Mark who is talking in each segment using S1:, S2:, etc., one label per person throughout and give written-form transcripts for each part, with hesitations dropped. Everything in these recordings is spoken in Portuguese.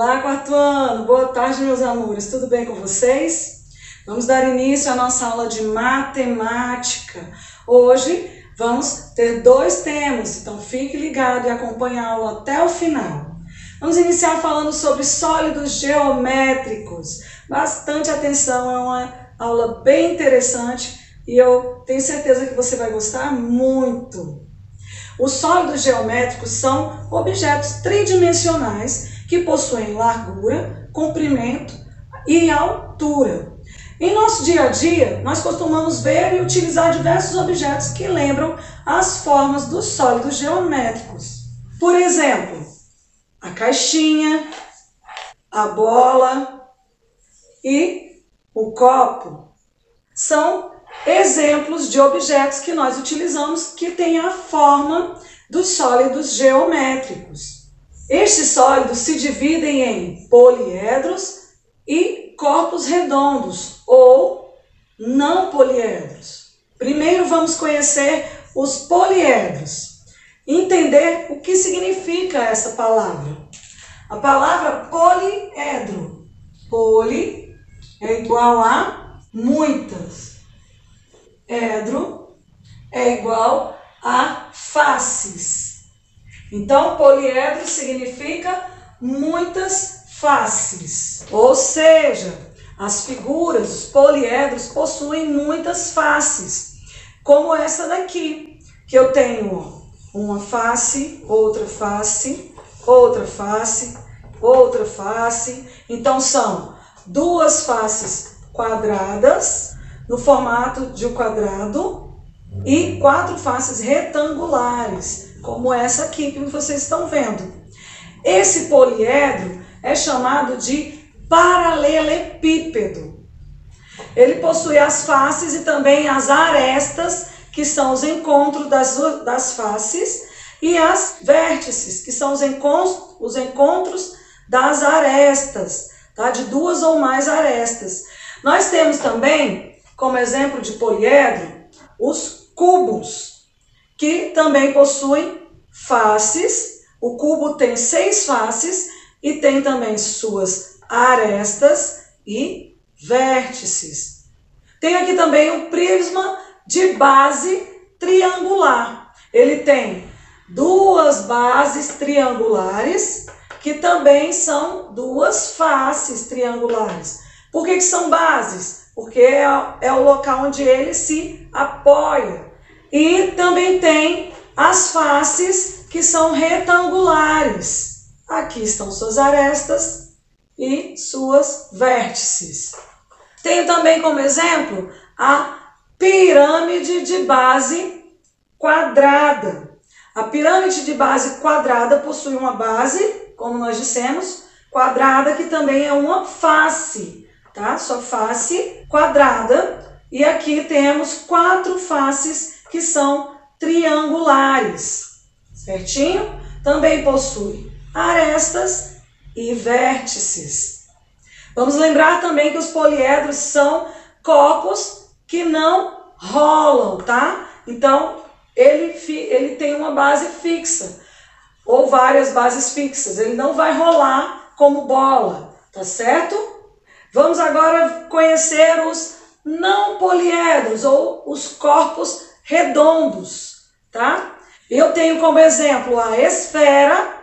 S1: Olá, quarto ano! Boa tarde, meus amores! Tudo bem com vocês? Vamos dar início à nossa aula de matemática. Hoje vamos ter dois temas, então fique ligado e acompanhe a aula até o final. Vamos iniciar falando sobre sólidos geométricos. Bastante atenção, é uma aula bem interessante e eu tenho certeza que você vai gostar muito. Os sólidos geométricos são objetos tridimensionais que possuem largura, comprimento e altura. Em nosso dia a dia, nós costumamos ver e utilizar diversos objetos que lembram as formas dos sólidos geométricos. Por exemplo, a caixinha, a bola e o copo são exemplos de objetos que nós utilizamos que têm a forma dos sólidos geométricos. Estes sólidos se dividem em poliedros e corpos redondos ou não poliedros. Primeiro vamos conhecer os poliedros, entender o que significa essa palavra. A palavra poliedro, poli é igual a muitas, edro é igual a faces. Então, poliedro significa muitas faces. Ou seja, as figuras, os poliedros, possuem muitas faces. Como essa daqui, que eu tenho uma face, outra face, outra face, outra face. Então, são duas faces quadradas, no formato de um quadrado, e quatro faces retangulares, como essa aqui que vocês estão vendo. Esse poliedro é chamado de paralelepípedo. Ele possui as faces e também as arestas, que são os encontros das faces, e as vértices, que são os encontros das arestas, tá? De duas ou mais arestas. Nós temos também, como exemplo de poliedro, os cubos, que também possuem faces. O cubo tem 6 faces e tem também suas arestas e vértices. Tem aqui também o prisma de base triangular. Ele tem duas bases triangulares, que também são duas faces triangulares. Por que são bases? Porque é o local onde ele se apoia. E também tem as faces que são retangulares. Aqui estão suas arestas e suas vértices. Tenho também como exemplo a pirâmide de base quadrada. A pirâmide de base quadrada possui uma base, como nós dissemos, quadrada, que também é uma face, tá? Sua face quadrada. E aqui temos 4 faces que são triangulares, certinho? Também possui arestas e vértices. Vamos lembrar também que os poliedros são corpos que não rolam, tá? Então, ele tem uma base fixa, ou várias bases fixas. Ele não vai rolar como bola, tá certo? Vamos agora conhecer os não poliedros, ou os corpos redondos, tá? Eu tenho como exemplo a esfera,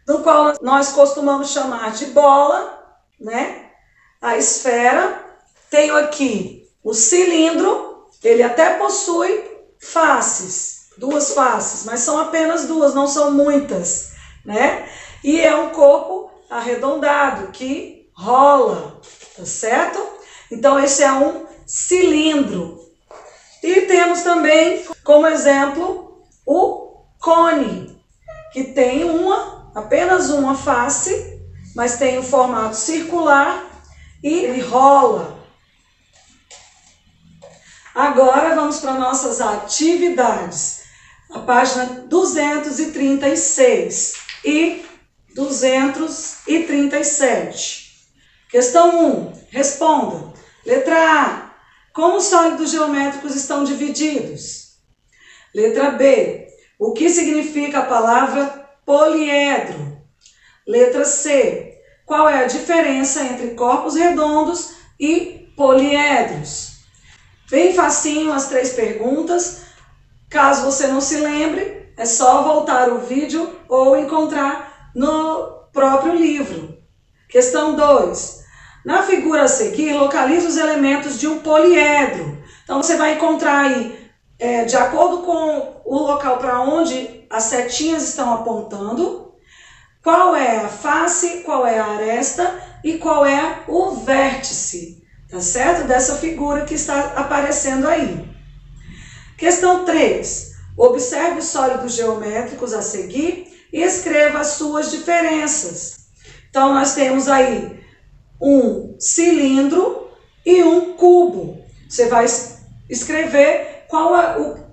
S1: do qual nós costumamos chamar de bola, né? A esfera. Tenho aqui o cilindro, ele até possui faces, 2 faces, mas são apenas 2, não são muitas, né? E é um corpo arredondado que rola, tá certo? Então esse é um cilindro. E temos também como exemplo o cone, que tem apenas uma face, mas tem um formato circular e ele rola. Agora vamos para nossas atividades. A página 236 e 237. Questão 1. Responda. Letra A. Como os sólidos geométricos estão divididos? Letra B. O que significa a palavra poliedro? Letra C. qual é a diferença entre corpos redondos e poliedros. Bem facinho as 3 perguntas. Caso você não se lembre, é só voltar o vídeo ou encontrar no próprio livro. Questão 2. Na figura a seguir, localize os elementos de um poliedro. Então você vai encontrar aí, de acordo com o local para onde as setinhas estão apontando, qual é a face, qual é a aresta e qual é o vértice, tá certo? Dessa figura que está aparecendo aí. Questão 3. Observe os sólidos geométricos a seguir e escreva as suas diferenças. Então nós temos aí um cilindro e um cubo. Você vai escrever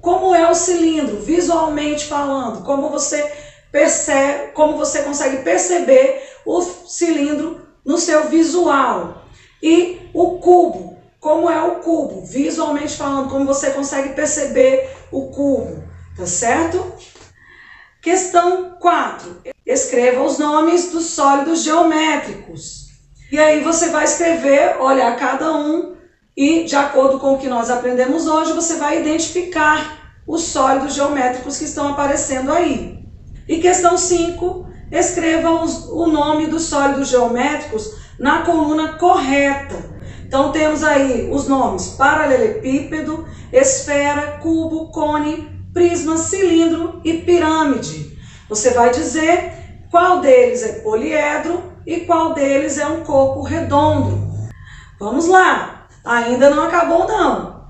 S1: como é o cilindro, visualmente falando, como você percebe, como você consegue perceber o cilindro no seu visual. E o cubo, como é o cubo, visualmente falando, como você consegue perceber o cubo, tá certo? Questão 4. Escreva os nomes dos sólidos geométricos. E aí você vai escrever, olhar cada um e, de acordo com o que nós aprendemos hoje, você vai identificar os sólidos geométricos que estão aparecendo aí. E questão 5, escreva o nome dos sólidos geométricos na coluna correta. Então temos aí os nomes paralelepípedo, esfera, cubo, cone, prisma, cilindro e pirâmide. Você vai dizer qual deles é poliedro e qual deles é um corpo redondo. Vamos lá, ainda não acabou não.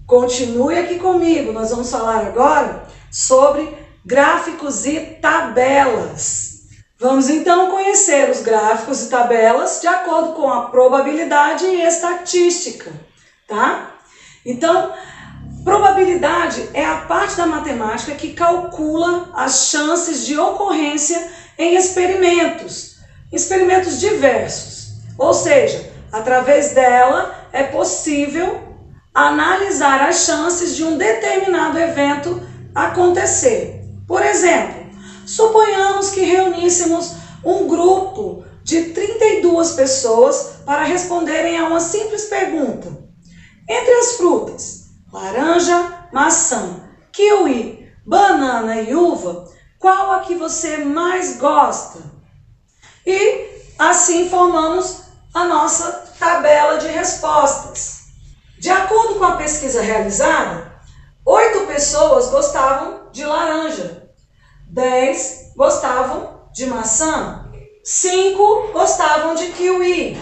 S1: Continue aqui comigo, nós vamos falar agora sobre gráficos e tabelas. Vamos então conhecer os gráficos e tabelas de acordo com a probabilidade e estatística, tá? Então, probabilidade é a parte da matemática que calcula as chances de ocorrência em experimentos diversos. Ou seja, através dela é possível analisar as chances de um determinado evento acontecer. Por exemplo, suponhamos que reuníssemos um grupo de 32 pessoas para responderem a uma simples pergunta. Entre as frutas, laranja, maçã, kiwi, banana e uva, qual a que você mais gosta? E assim formamos a nossa tabela de respostas. De acordo com a pesquisa realizada, 8 pessoas gostavam de laranja, 10 gostavam de maçã, 5 gostavam de kiwi,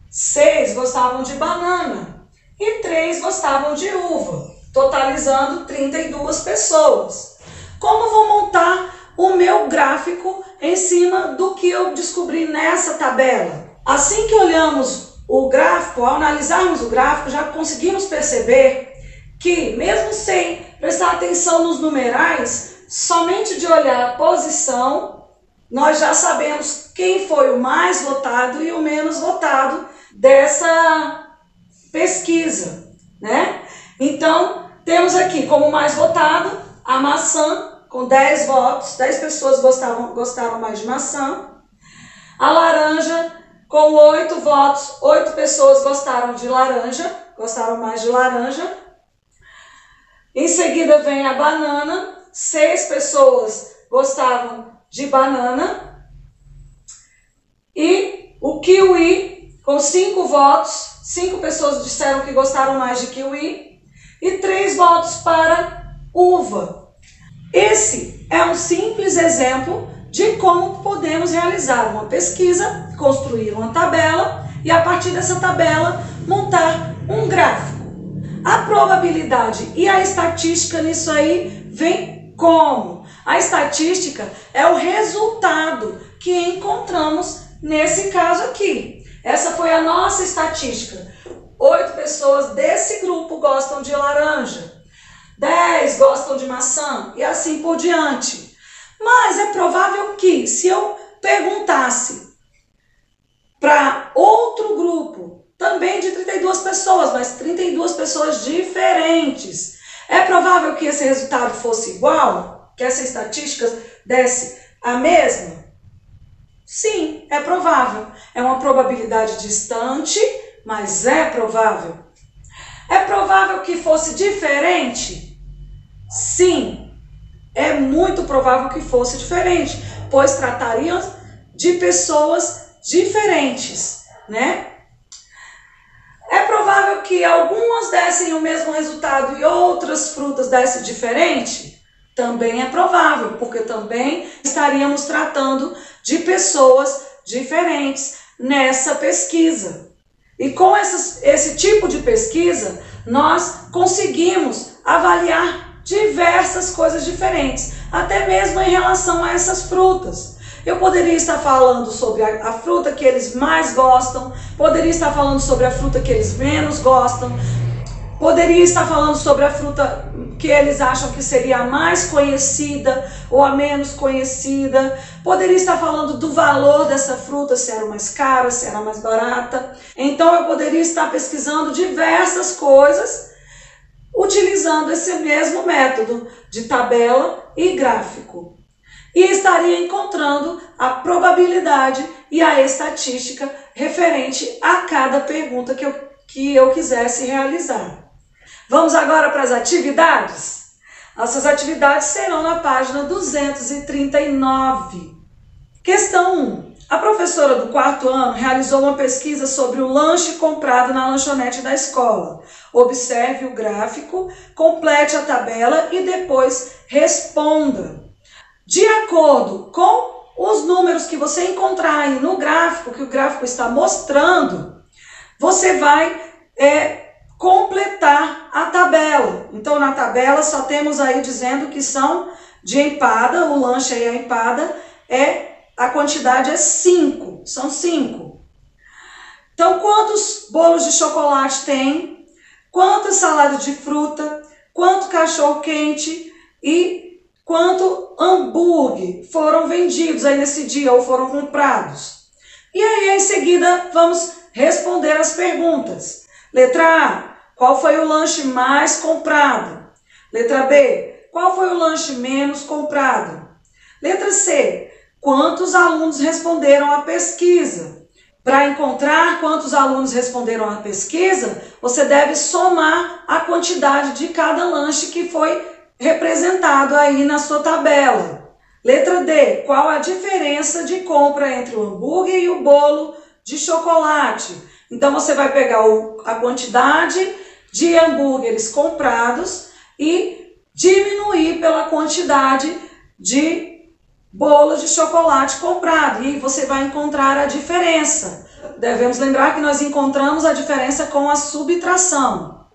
S1: 6 gostavam de banana e 3 gostavam de uva, totalizando 32 pessoas. Como vou montar o meu gráfico em cima do que eu descobri nessa tabela? Assim que olhamos o gráfico, ao analisarmos o gráfico, já conseguimos perceber que, mesmo sem prestar atenção nos numerais, somente de olhar a posição, nós já sabemos quem foi o mais votado e o menos votado dessa pesquisa, né? Então, temos aqui como mais votado a maçã, com 10 votos, 10 pessoas gostaram mais de maçã. A laranja, com 8 votos, 8 pessoas gostaram mais de laranja. Em seguida vem a banana, 6 pessoas gostavam de banana. E o kiwi, com 5 votos, 5 pessoas disseram que gostaram mais de kiwi. E 3 votos para uva. Esse é um simples exemplo de como podemos realizar uma pesquisa, construir uma tabela e, a partir dessa tabela, montar um gráfico. A probabilidade e a estatística nisso aí vem como? A estatística é o resultado que encontramos nesse caso aqui. Essa foi a nossa estatística. 8 pessoas desse grupo gostam de laranja, 10 gostam de maçã e assim por diante. Mas é provável que, se eu perguntasse para outro grupo, também de 32 pessoas, mas 32 pessoas diferentes, é provável que esse resultado fosse igual? Que essa estatística desse a mesma? Sim, é provável. É uma probabilidade distante, mas é provável. É provável que fosse diferente? Sim, é muito provável que fosse diferente, pois tratariam de pessoas diferentes, né? É provável que algumas dessem o mesmo resultado e outras frutas dessem diferente? Também é provável, porque também estaríamos tratando de pessoas diferentes nessa pesquisa. E com esse tipo de pesquisa, nós conseguimos avaliar diversas coisas diferentes, até mesmo em relação a essas frutas. Eu poderia estar falando sobre a fruta que eles mais gostam, poderia estar falando sobre a fruta que eles menos gostam, poderia estar falando sobre a fruta que eles acham que seria a mais conhecida ou a menos conhecida, poderia estar falando do valor dessa fruta, se era mais cara, se era mais barata. Então eu poderia estar pesquisando diversas coisas utilizando esse mesmo método de tabela e gráfico. E estaria encontrando a probabilidade e a estatística referente a cada pergunta que eu quisesse realizar. Vamos agora para as atividades? Nossas atividades serão na página 239. Questão 1. A professora do 4º ano realizou uma pesquisa sobre o lanche comprado na lanchonete da escola. Observe o gráfico, complete a tabela e depois responda. De acordo com os números que você encontrar aí no gráfico, que o gráfico está mostrando, você vai completar a tabela. Então, na tabela só temos aí dizendo que são de empada, o lanche aí, a empada, a quantidade é 5, são 5. Então, quantos bolos de chocolate tem? Quantas saladas de fruta? Quanto cachorro-quente? E quanto hambúrguer foram vendidos aí nesse dia ou foram comprados? E aí, em seguida, vamos responder as perguntas. Letra A, qual foi o lanche mais comprado? Letra B, qual foi o lanche menos comprado? Letra C, quantos alunos responderam à pesquisa? Para encontrar quantos alunos responderam à pesquisa, você deve somar a quantidade de cada lanche que foi representado aí na sua tabela. Letra D, qual a diferença de compra entre o hambúrguer e o bolo de chocolate? Então, você vai pegar a quantidade de hambúrgueres comprados e diminuir pela quantidade de bolo de chocolate comprado. E você vai encontrar a diferença. Devemos lembrar que nós encontramos a diferença com a subtração.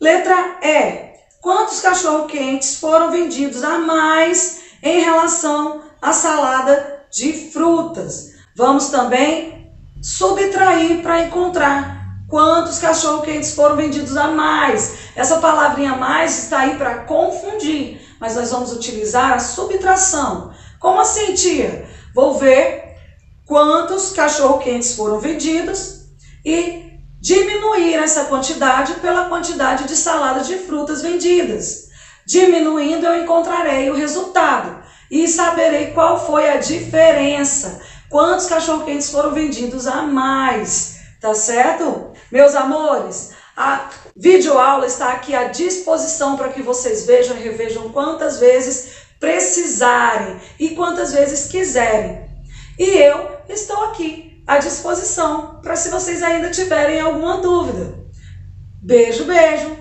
S1: Letra E. Quantos cachorro-quentes foram vendidos a mais em relação à salada de frutas? Vamos também subtrair para encontrar quantos cachorro-quentes foram vendidos a mais. Essa palavrinha mais está aí para confundir, mas nós vamos utilizar a subtração. Como assim, tia? Vou ver quantos cachorro-quentes foram vendidos e diminuir essa quantidade pela quantidade de saladas de frutas vendidas. Diminuindo, eu encontrarei o resultado e saberei qual foi a diferença. Quantos cachorro-quentes foram vendidos a mais, tá certo? Meus amores, a videoaula está aqui à disposição para que vocês vejam e revejam quantas vezes precisarem e quantas vezes quiserem. E eu estou aqui à disposição para se vocês ainda tiverem alguma dúvida. Beijo, beijo!